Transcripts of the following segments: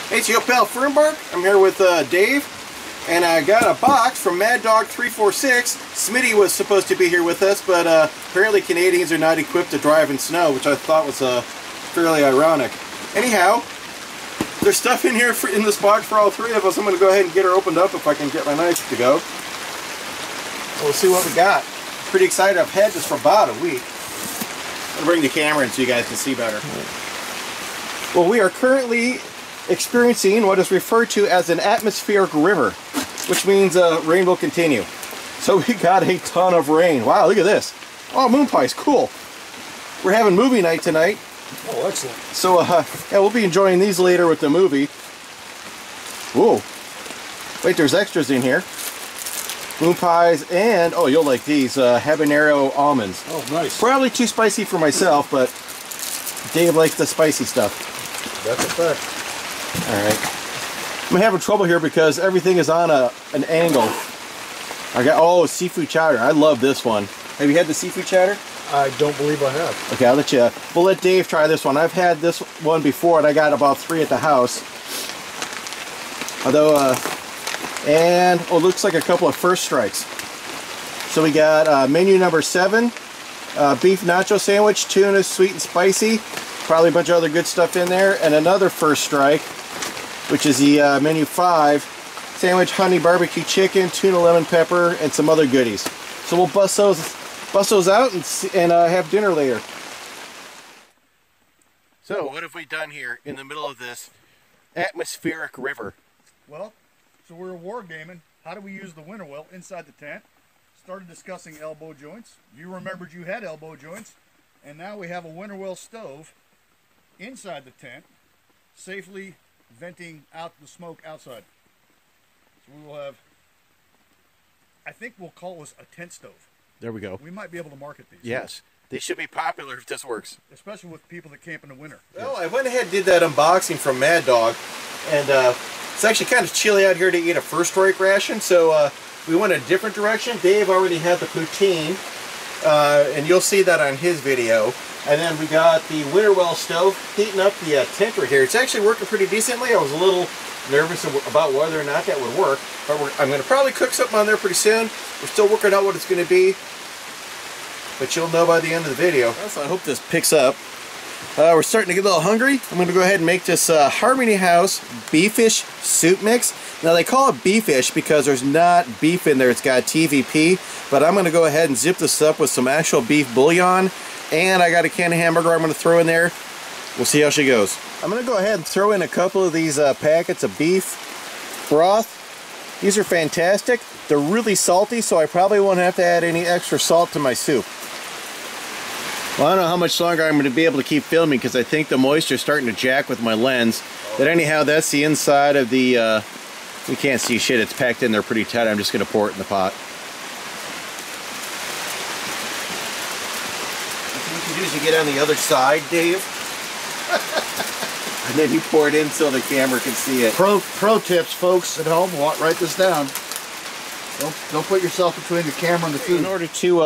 Hey, it's your pal Fernbark. I'm here with Dave, and I got a box from Mad Dog 346. Smitty was supposed to be here with us, but apparently Canadians are not equipped to drive in snow, which I thought was fairly ironic. Anyhow, there's stuff in here in this box for all three of us. I'm going to go ahead and get her opened up if I can get my knife to go. We'll see what we got. Pretty excited. I've had this for about a week. I'll bring the camera in so you guys can see better. Well, we are currently experiencing what is referred to as an atmospheric river, which means rain will continue. So we got a ton of rain. Wow, look at this. Oh, moon pie's cool. We're having movie night tonight. Oh, excellent. So yeah, we'll be enjoying these later with the movie. Whoa. Wait, there's extras in here. Moon pies and, oh, you'll like these, habanero almonds. Oh, nice. Probably too spicy for myself, but Dave likes the spicy stuff. That's a fact. Alright. I'm having trouble here because everything is on an angle. I got, oh, seafood chowder. I love this one. Have you had the seafood chowder? I don't believe I have. Okay, we'll let Dave try this one. I've had this one before and I got about 3 at the house. Although, and, oh, looks like a couple of first strikes. So we got menu number 7, beef nacho sandwich, tuna, sweet and spicy. Probably a bunch of other good stuff in there. And another first strike, which is the menu 5, sandwich, honey barbecue chicken, tuna lemon pepper, and some other goodies. So we'll bust those out and have dinner later. So what have we done here in the middle of this atmospheric river? Well, so we were wargaming. How do we use the Winnerwell inside the tent? Started discussing elbow joints. You remembered you had elbow joints. And now we have a Winnerwell stove inside the tent, safely venting out the smoke outside. So we will have, I think we'll call this a tent stove. There we go. We might be able to market these. Yes. They should be popular if this works. Especially with people that camp in the winter. Well, I went ahead and did that unboxing from Mad Dog, and it's actually kind of chilly out here to eat a first strike ration, so we went a different direction. Dave already had the poutine, and you'll see that on his video. And then we got the Winnerwell stove heating up the tent right here. It's actually working pretty decently. I was a little nervous about whether or not that would work, but I'm going to probably cook something on there pretty soon. We're still working out what it's going to be, but you'll know by the end of the video. So I hope this picks up. We're starting to get a little hungry. I'm going to go ahead and make this Harmony House beefish soup mix. Now they call it beefish because there's not beef in there. It's got TVP, but I'm going to go ahead and zip this up with some actual beef bouillon. And I got a can of hamburger I'm going to throw in there. We'll see how she goes. I'm going to go ahead and throw in a couple of these packets of beef broth. These are fantastic. They're really salty, so I probably won't have to add any extra salt to my soup. Well, I don't know how much longer I'm going to be able to keep filming because I think the moisture's starting to jack with my lens. But anyhow, that's the inside of the... we can't see shit. It's packed in there pretty tight. I'm just going to pour it in the pot. You get on the other side, Dave, and then you pour it in so the camera can see it. Pro tips, folks at home, write this down. Don't put yourself between the camera and the food. In order to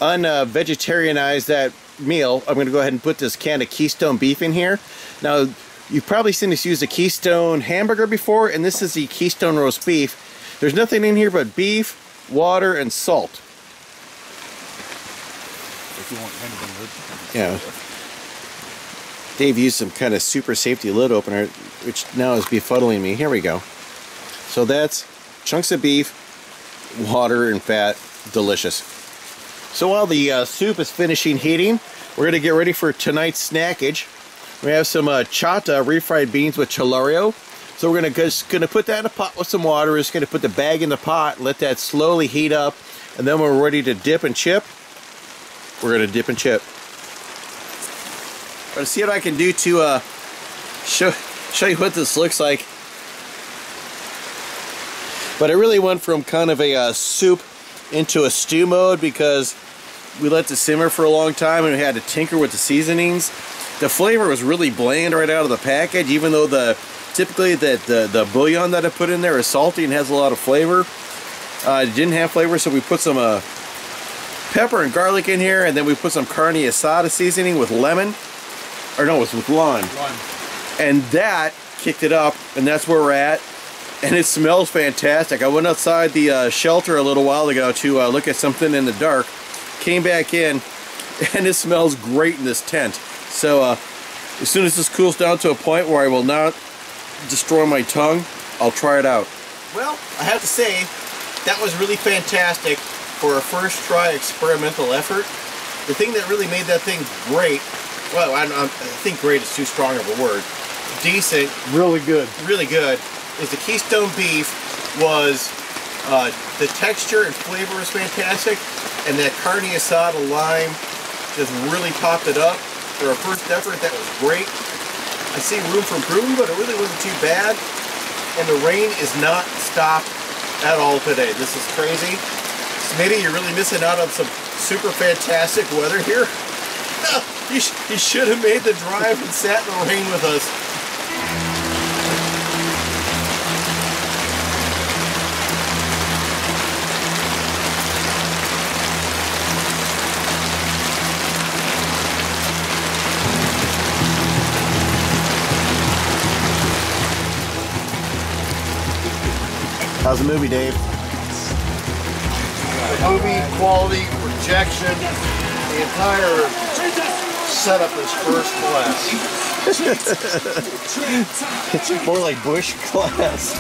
un-vegetarianize that meal, I'm going to go ahead and put this can of Keystone beef in here. Now, you've probably seen us use a Keystone hamburger before, and this is the Keystone roast beef. There's nothing in here but beef, water, and salt. If you want anything, yeah. Dave used some kind of super safety lid opener, which now is befuddling me. Here we go. So that's chunks of beef, water, and fat. Delicious. So while the soup is finishing heating, we're going to get ready for tonight's snackage. We have some chata refried beans with chalario. So we're just going to put that in a pot with some water. We're just going to put the bag in the pot, let that slowly heat up, and then when we're ready to dip and chip, we're going to dip and chip. But see what I can do to show you what this looks like. But I really went from kind of a soup into a stew mode because we let it simmer for a long time and we had to tinker with the seasonings. The flavor was really bland right out of the package, even though typically the bouillon that I put in there is salty and has a lot of flavor. It didn't have flavor, so we put some pepper and garlic in here, and then we put some carne asada seasoning with lemon. Or no, it's with lime. And that kicked it up, and that's where we're at. And it smells fantastic. I went outside the shelter a little while ago to look at something in the dark. Came back in, and it smells great in this tent. So as soon as this cools down to a point where I will not destroy my tongue, I'll try it out. Well, I have to say, that was really fantastic for a first try experimental effort. The thing that really made that thing great, well, I think great is too strong of a word, decent, Really good. really good, is the Keystone beef was, the texture and flavor was fantastic, and that carne asada lime just really topped it up. For a first effort, that was great. I see room for improvement, but it really wasn't too bad. And the rain is not stopped at all today. This is crazy. Smitty, you're really missing out on some super fantastic weather here. You should have made the drive and sat in the rain with us. How's the movie, Dave? The movie, quality, projection, the entire setup is first class. More like Bush class.